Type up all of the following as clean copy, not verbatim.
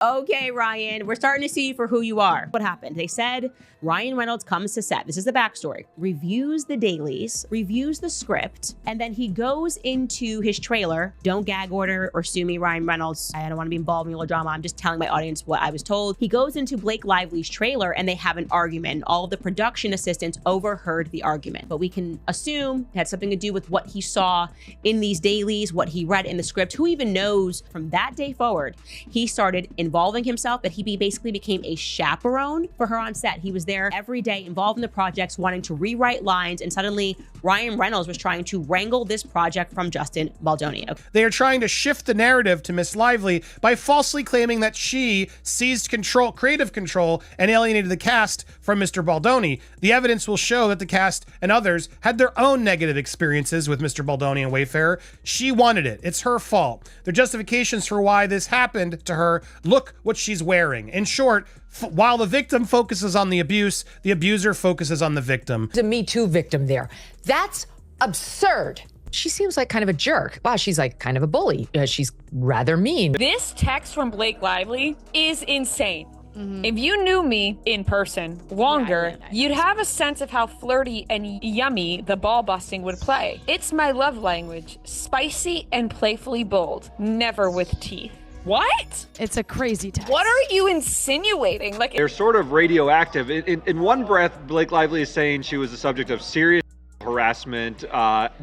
Okay, Ryan, we're starting to see you for who you are. What happened? They said Ryan Reynolds comes to set. This is the backstory. Reviews the dailies, reviews the script, and then he goes into his trailer. Don't gag order or sue me, Ryan Reynolds. I don't want to be involved in drama. I'm just telling my audience what I was told. He goes into Blake Lively's trailer and they have an argument. All of the production assistants overheard the argument, but we can assume it had something to do with what he saw in these dailies, what he read in the script. Who even knows? From that day forward, he started involving himself, that he basically became a chaperone for her on set. He was there every day, involved in the projects, wanting to rewrite lines, and suddenly Ryan Reynolds was trying to wrangle this project from Justin Baldoni. Okay. They are trying to shift the narrative to Miss Lively by falsely claiming that she seized control, creative control, and alienated the cast from Mr. Baldoni. The evidence will show that the cast and others had their own negative experiences with Mr. Baldoni and Wayfarer. She wanted it. It's her fault. Their justifications for why this happened to her: look what she's wearing. In short, while the victim focuses on the abuse, the abuser focuses on the victim. The Me Too victim there. That's absurd. She seems like kind of a jerk. Wow, she's like kind of a bully. She's rather mean. This text from Blake Lively is insane. If you knew me in person longer, you'd have a sense of how flirty and yummy the ball busting would play. It's my love language, spicy and playfully bold, never with teeth. What? It's a crazy text. What are you insinuating? Like, they're sort of radioactive. In one breath, Blake Lively is saying she was the subject of serious harassment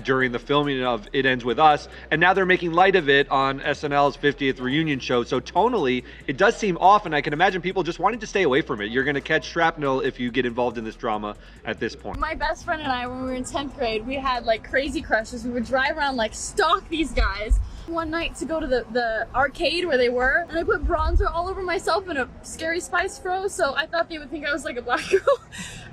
during the filming of It Ends With Us, and now they're making light of it on SNL's 50th reunion show. So tonally, it does seem off, and I can imagine people just wanting to stay away from it. You're going to catch shrapnel if you get involved in this drama at this point. My best friend and I, when we were in 10th grade, we had like crazy crushes. We would drive around, like stalk these guys. One night to go to the arcade where they were, and I put bronzer all over myself in a Scary Spice fro, so I thought they would think I was like a black girl,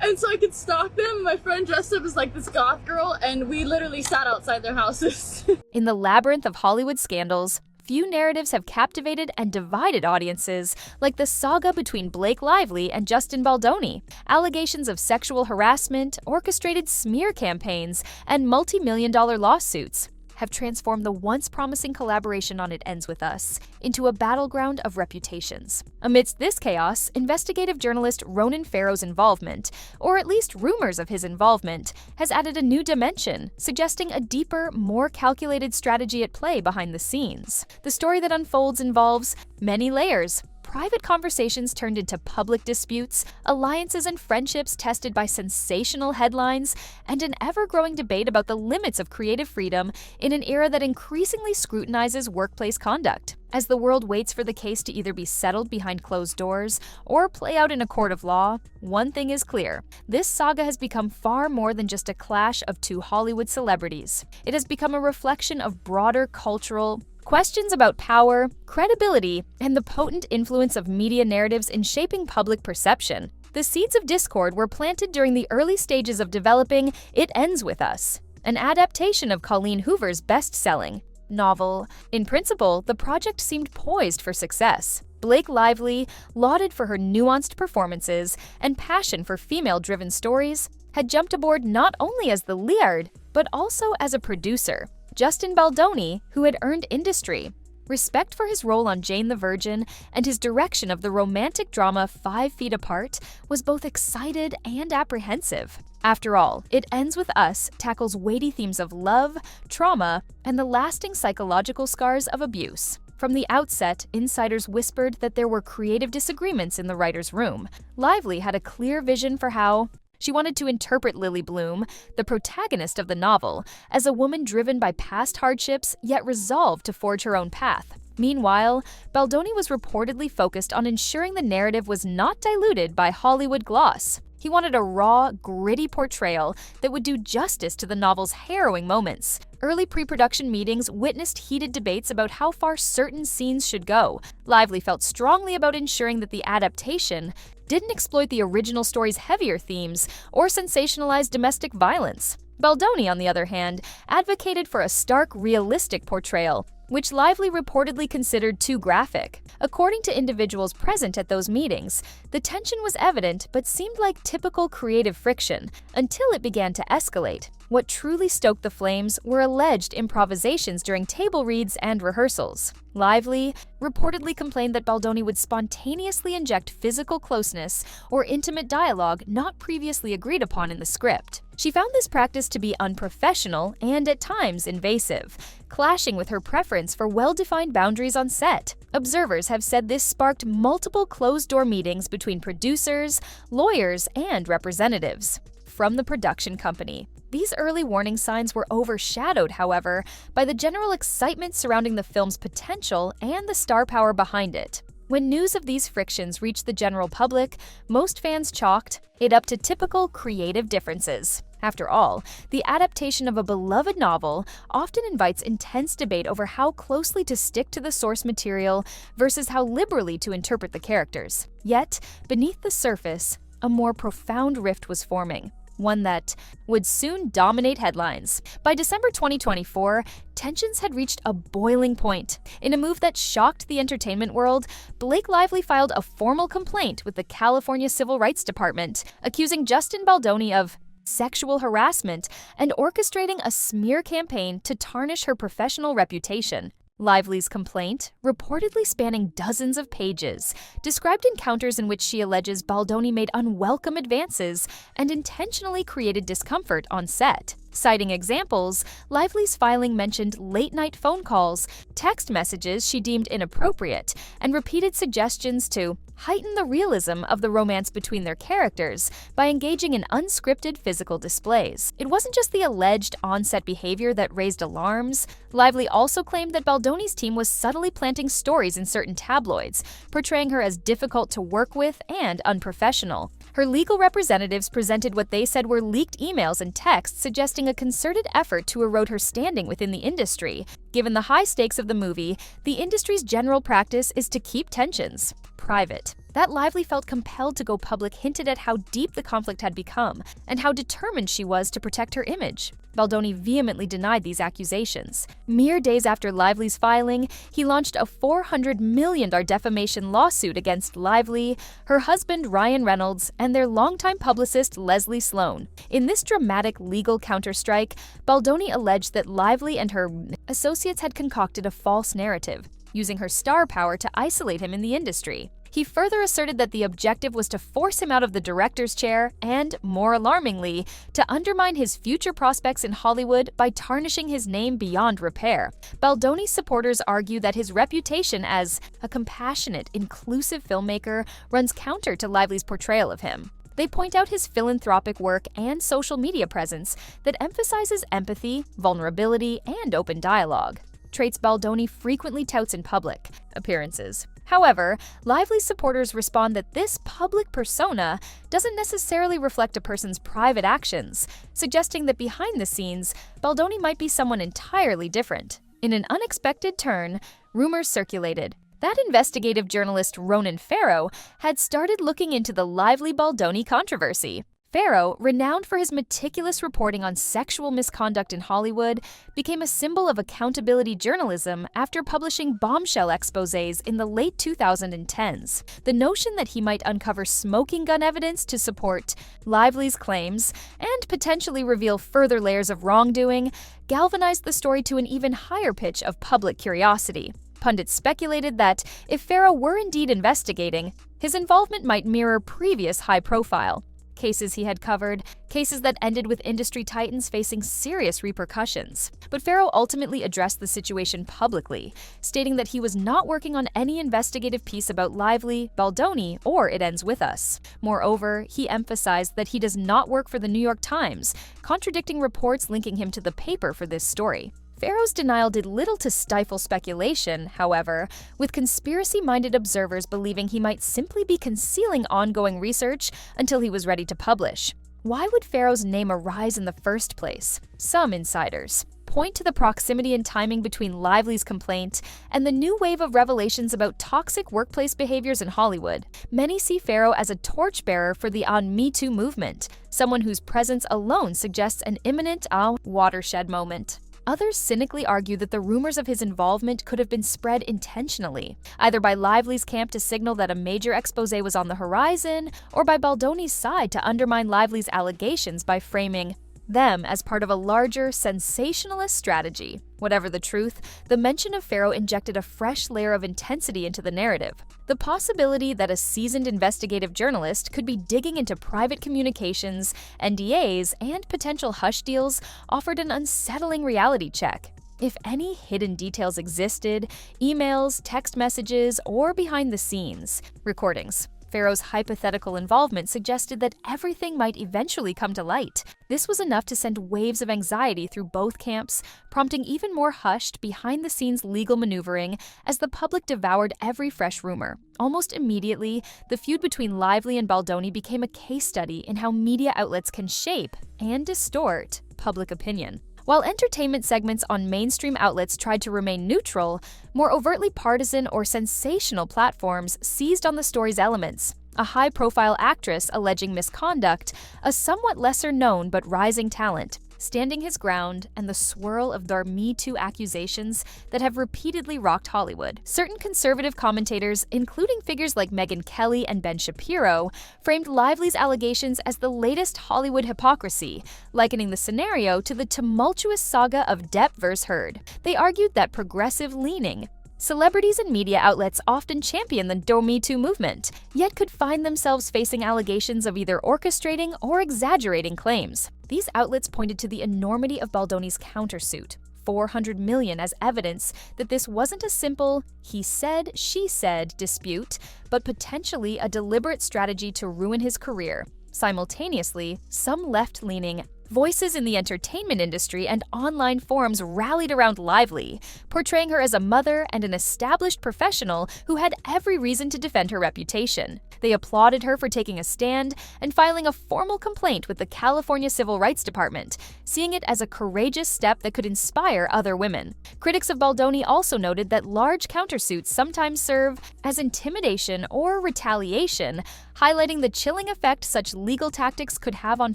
and so I could stalk them. My friend dressed up as like this goth girl, and we literally sat outside their houses. In the labyrinth of Hollywood scandals, few narratives have captivated and divided audiences like the saga between Blake Lively and Justin Baldoni. Allegations of sexual harassment, orchestrated smear campaigns, and multi-million-dollar lawsuits have transformed the once promising collaboration on It Ends With Us into a battleground of reputations. Amidst this chaos, investigative journalist Ronan Farrow's involvement, or at least rumors of his involvement, has added a new dimension, suggesting a deeper, more calculated strategy at play behind the scenes. The story that unfolds involves many layers: private conversations turned into public disputes, alliances and friendships tested by sensational headlines, and an ever-growing debate about the limits of creative freedom in an era that increasingly scrutinizes workplace conduct. As the world waits for the case to either be settled behind closed doors or play out in a court of law, one thing is clear: this saga has become far more than just a clash of two Hollywood celebrities. It has become a reflection of broader cultural questions about power, credibility, and the potent influence of media narratives in shaping public perception. The seeds of discord were planted during the early stages of developing It Ends With Us, an adaptation of Colleen Hoover's best-selling novel. In principle, the project seemed poised for success. Blake Lively, lauded for her nuanced performances and passion for female-driven stories, had jumped aboard not only as the lead, but also as a producer. Justin Baldoni, who had earned industry respect for his role on Jane the Virgin and his direction of the romantic drama 5 Feet Apart, was both excited and apprehensive. After all, It Ends With Us tackles weighty themes of love, trauma, and the lasting psychological scars of abuse. From the outset, insiders whispered that there were creative disagreements in the writer's room. Lively had a clear vision for how she wanted to interpret Lily Bloom, the protagonist of the novel, as a woman driven by past hardships yet resolved to forge her own path. Meanwhile, Baldoni was reportedly focused on ensuring the narrative was not diluted by Hollywood gloss. He wanted a raw, gritty portrayal that would do justice to the novel's harrowing moments. Early pre-production meetings witnessed heated debates about how far certain scenes should go. Lively felt strongly about ensuring that the adaptation didn't exploit the original story's heavier themes or sensationalize domestic violence. Baldoni, on the other hand, advocated for a stark, realistic portrayal, which Lively reportedly considered too graphic. According to individuals present at those meetings, the tension was evident but seemed like typical creative friction until it began to escalate. What truly stoked the flames were alleged improvisations during table reads and rehearsals. Lively reportedly complained that Baldoni would spontaneously inject physical closeness or intimate dialogue not previously agreed upon in the script. She found this practice to be unprofessional and at times invasive, clashing with her preference for well-defined boundaries on set. Observers have said this sparked multiple closed-door meetings between producers, lawyers, and representatives from the production company. These early warning signs were overshadowed, however, by the general excitement surrounding the film's potential and the star power behind it. When news of these frictions reached the general public, most fans chalked it up to typical creative differences. After all, the adaptation of a beloved novel often invites intense debate over how closely to stick to the source material versus how liberally to interpret the characters. Yet, beneath the surface, a more profound rift was forming, one that would soon dominate headlines. By December 2024, tensions had reached a boiling point. In a move that shocked the entertainment world, Blake Lively filed a formal complaint with the California Civil Rights Department, accusing Justin Baldoni of sexual harassment and orchestrating a smear campaign to tarnish her professional reputation. Lively's complaint, reportedly spanning dozens of pages, described encounters in which she alleges Baldoni made unwelcome advances and intentionally created discomfort on set. Citing examples, Lively's filing mentioned late-night phone calls, text messages she deemed inappropriate, and repeated suggestions to heighten the realism of the romance between their characters by engaging in unscripted physical displays. It wasn't just the alleged on-set behavior that raised alarms. Lively also claimed that Baldoni's team was subtly planting stories in certain tabloids, portraying her as difficult to work with and unprofessional. Her legal representatives presented what they said were leaked emails and texts suggesting a concerted effort to erode her standing within the industry. Given the high stakes of the movie, the industry's general practice is to keep tensions private. That Lively felt compelled to go public hinted at how deep the conflict had become and how determined she was to protect her image. Baldoni vehemently denied these accusations. Mere days after Lively's filing, he launched a $400 million defamation lawsuit against Lively, her husband Ryan Reynolds, and their longtime publicist Leslie Sloan. In this dramatic legal counterstrike, Baldoni alleged that Lively and her associates had concocted a false narrative, using her star power to isolate him in the industry. He further asserted that the objective was to force him out of the director's chair and, more alarmingly, to undermine his future prospects in Hollywood by tarnishing his name beyond repair. Baldoni's supporters argue that his reputation as a compassionate, inclusive filmmaker runs counter to Lively's portrayal of him. They point out his philanthropic work and social media presence that emphasizes empathy, vulnerability, and open dialogue, traits Baldoni frequently touts in public appearances. However, Lively's supporters respond that this public persona doesn't necessarily reflect a person's private actions, suggesting that behind the scenes, Baldoni might be someone entirely different. In an unexpected turn, rumors circulated that investigative journalist Ronan Farrow had started looking into the Lively Baldoni controversy. Farrow, renowned for his meticulous reporting on sexual misconduct in Hollywood, became a symbol of accountability journalism after publishing bombshell exposés in the late 2010s. The notion that he might uncover smoking gun evidence to support Lively's claims and potentially reveal further layers of wrongdoing galvanized the story to an even higher pitch of public curiosity. Pundits speculated that if Farrow were indeed investigating, his involvement might mirror previous high-profile cases he had covered, cases that ended with industry titans facing serious repercussions. But Farrow ultimately addressed the situation publicly, stating that he was not working on any investigative piece about Lively, Baldoni, or It Ends With Us. Moreover, he emphasized that he does not work for the New York Times, contradicting reports linking him to the paper for this story. Farrow's denial did little to stifle speculation, however, with conspiracy-minded observers believing he might simply be concealing ongoing research until he was ready to publish. Why would Farrow's name arise in the first place? Some insiders point to the proximity and timing between Lively's complaint and the new wave of revelations about toxic workplace behaviors in Hollywood. Many see Farrow as a torchbearer for the Me Too movement, someone whose presence alone suggests an imminent watershed moment. Others cynically argue that the rumors of his involvement could have been spread intentionally, either by Lively's camp to signal that a major exposé was on the horizon, or by Baldoni's side to undermine Lively's allegations by framing them as part of a larger, sensationalist strategy. Whatever the truth, the mention of Farrow injected a fresh layer of intensity into the narrative. The possibility that a seasoned investigative journalist could be digging into private communications, NDAs, and potential hush deals offered an unsettling reality check. If any hidden details existed, emails, text messages, or behind-the-scenes recordings, Farrow's hypothetical involvement suggested that everything might eventually come to light. This was enough to send waves of anxiety through both camps, prompting even more hushed, behind-the-scenes legal maneuvering as the public devoured every fresh rumor. Almost immediately, the feud between Lively and Baldoni became a case study in how media outlets can shape and distort public opinion. While entertainment segments on mainstream outlets tried to remain neutral, more overtly partisan or sensational platforms seized on the story's elements. A high-profile actress alleging misconduct, a somewhat lesser-known but rising talent, standing his ground, and the swirl of their Me Too accusations that have repeatedly rocked Hollywood. Certain conservative commentators, including figures like Megyn Kelly and Ben Shapiro, framed Lively's allegations as the latest Hollywood hypocrisy, likening the scenario to the tumultuous saga of Depp vs. Heard. They argued that progressive-leaning celebrities and media outlets often champion the Me Too movement, yet could find themselves facing allegations of either orchestrating or exaggerating claims. These outlets pointed to the enormity of Baldoni's countersuit, $400 million, as evidence that this wasn't a simple he said, she said dispute, but potentially a deliberate strategy to ruin his career. Simultaneously, some left-leaning voices in the entertainment industry and online forums rallied around Lively, portraying her as a mother and an established professional who had every reason to defend her reputation. They applauded her for taking a stand and filing a formal complaint with the California Civil Rights Department, seeing it as a courageous step that could inspire other women. Critics of Baldoni also noted that large countersuits sometimes serve as intimidation or retaliation, highlighting the chilling effect such legal tactics could have on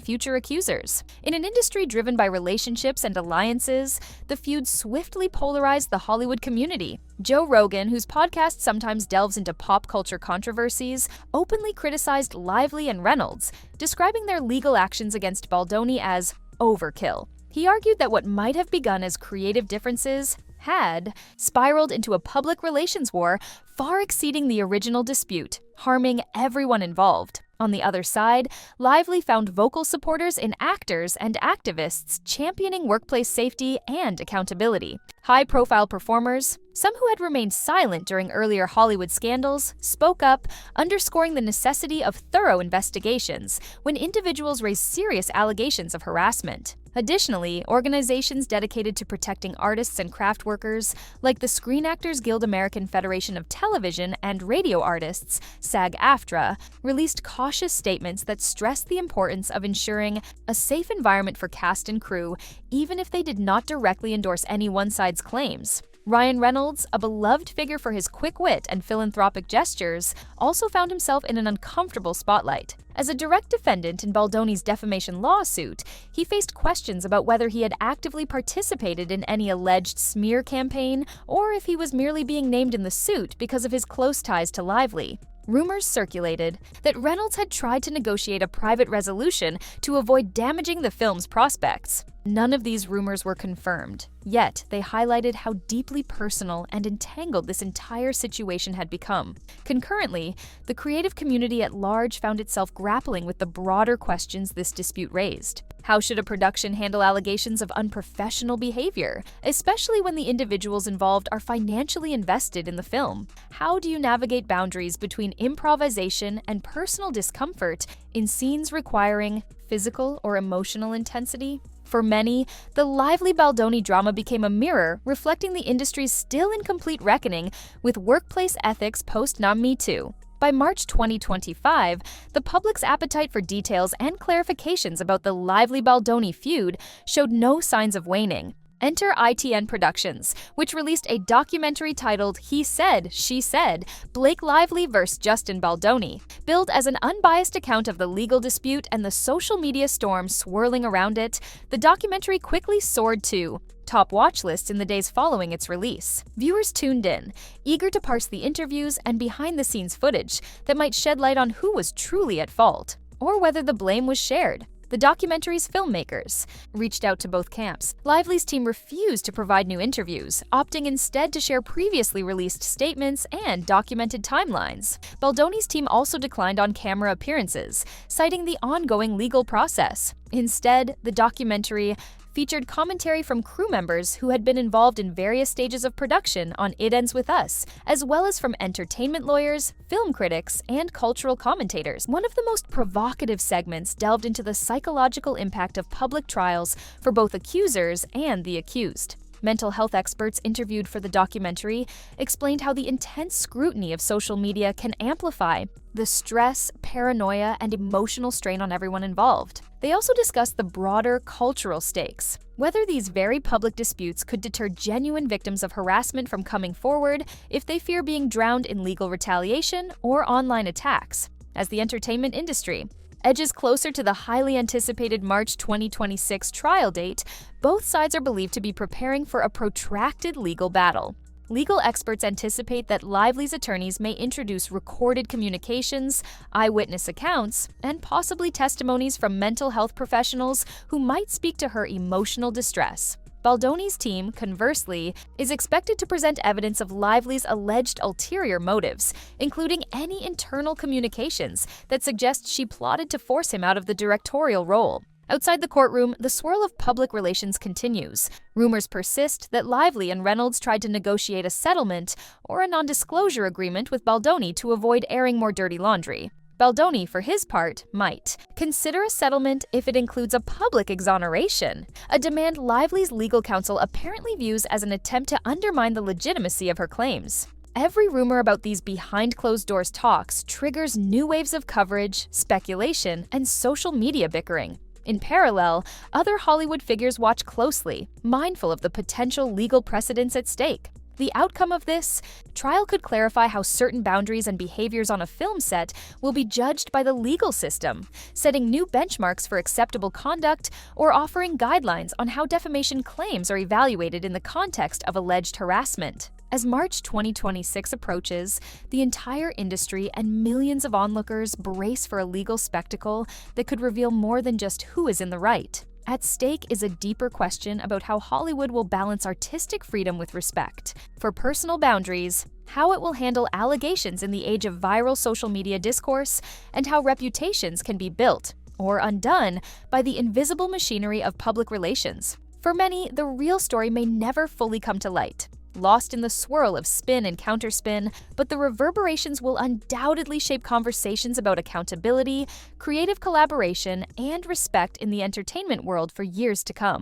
future accusers. In an industry driven by relationships and alliances, the feud swiftly polarized the Hollywood community. Joe Rogan, whose podcast sometimes delves into pop culture controversies, openly criticized Lively and Reynolds, describing their legal actions against Baldoni as overkill. He argued that what might have begun as creative differences had spiraled into a public relations war far exceeding the original dispute, harming everyone involved. On the other side, Lively found vocal supporters in actors and activists championing workplace safety and accountability. High-profile performers, some who had remained silent during earlier Hollywood scandals, spoke up, underscoring the necessity of thorough investigations when individuals raise serious allegations of harassment. Additionally, organizations dedicated to protecting artists and craft workers, like the Screen Actors Guild American Federation of Television and Radio Artists, SAG-AFTRA, released cautious statements that stressed the importance of ensuring a safe environment for cast and crew, even if they did not directly endorse any one side's claims. Ryan Reynolds, a beloved figure for his quick wit and philanthropic gestures, also found himself in an uncomfortable spotlight. As a direct defendant in Baldoni's defamation lawsuit, he faced questions about whether he had actively participated in any alleged smear campaign or if he was merely being named in the suit because of his close ties to Lively. Rumors circulated that Reynolds had tried to negotiate a private resolution to avoid damaging the film's prospects. None of these rumors were confirmed, yet they highlighted how deeply personal and entangled this entire situation had become. Concurrently, the creative community at large found itself grappling with the broader questions this dispute raised. How should a production handle allegations of unprofessional behavior, especially when the individuals involved are financially invested in the film? How do you navigate boundaries between improvisation and personal discomfort in scenes requiring physical or emotional intensity? For many, the Lively Baldoni drama became a mirror reflecting the industry's still incomplete reckoning with workplace ethics post-Me Too. By March 2025, the public's appetite for details and clarifications about the Lively Baldoni feud showed no signs of waning. Enter ITN Productions, which released a documentary titled He Said, She Said, Blake Lively vs. Justin Baldoni. Billed as an unbiased account of the legal dispute and the social media storm swirling around it, the documentary quickly soared to top watch lists in the days following its release. Viewers tuned in, eager to parse the interviews and behind-the-scenes footage that might shed light on who was truly at fault, or whether the blame was shared. the documentary's filmmakers, reached out to both camps. Lively's team refused to provide new interviews, opting instead to share previously released statements and documented timelines. Baldoni's team also declined on-camera appearances, citing the ongoing legal process. Instead, the documentary featured commentary from crew members who had been involved in various stages of production on It Ends With Us, as well as from entertainment lawyers, film critics, and cultural commentators. One of the most provocative segments delved into the psychological impact of public trials for both accusers and the accused. Mental health experts interviewed for the documentary explained how the intense scrutiny of social media can amplify the stress, paranoia, and emotional strain on everyone involved. They also discussed the broader cultural stakes, whether these very public disputes could deter genuine victims of harassment from coming forward if they fear being drowned in legal retaliation or online attacks. As the entertainment industry edges closer to the highly anticipated March 2026 trial date, both sides are believed to be preparing for a protracted legal battle. Legal experts anticipate that Lively's attorneys may introduce recorded communications, eyewitness accounts, and possibly testimonies from mental health professionals who might speak to her emotional distress. Baldoni's team, conversely, is expected to present evidence of Lively's alleged ulterior motives, including any internal communications that suggest she plotted to force him out of the directorial role. Outside the courtroom, the swirl of public relations continues. Rumors persist that Lively and Reynolds tried to negotiate a settlement or a non-disclosure agreement with Baldoni to avoid airing more dirty laundry. Baldoni, for his part, might consider a settlement if it includes a public exoneration, a demand Lively's legal counsel apparently views as an attempt to undermine the legitimacy of her claims. Every rumor about these behind-closed-doors talks triggers new waves of coverage, speculation, and social media bickering. In parallel, other Hollywood figures watch closely, mindful of the potential legal precedents at stake. The outcome of this trial could clarify how certain boundaries and behaviors on a film set will be judged by the legal system, setting new benchmarks for acceptable conduct or offering guidelines on how defamation claims are evaluated in the context of alleged harassment. As March 2026 approaches, the entire industry and millions of onlookers brace for a legal spectacle that could reveal more than just who is in the right. At stake is a deeper question about how Hollywood will balance artistic freedom with respect for personal boundaries, how it will handle allegations in the age of viral social media discourse, and how reputations can be built or undone by the invisible machinery of public relations. For many, the real story may never fully come to light, lost in the swirl of spin and counterspin, but the reverberations will undoubtedly shape conversations about accountability, creative collaboration, and respect in the entertainment world for years to come.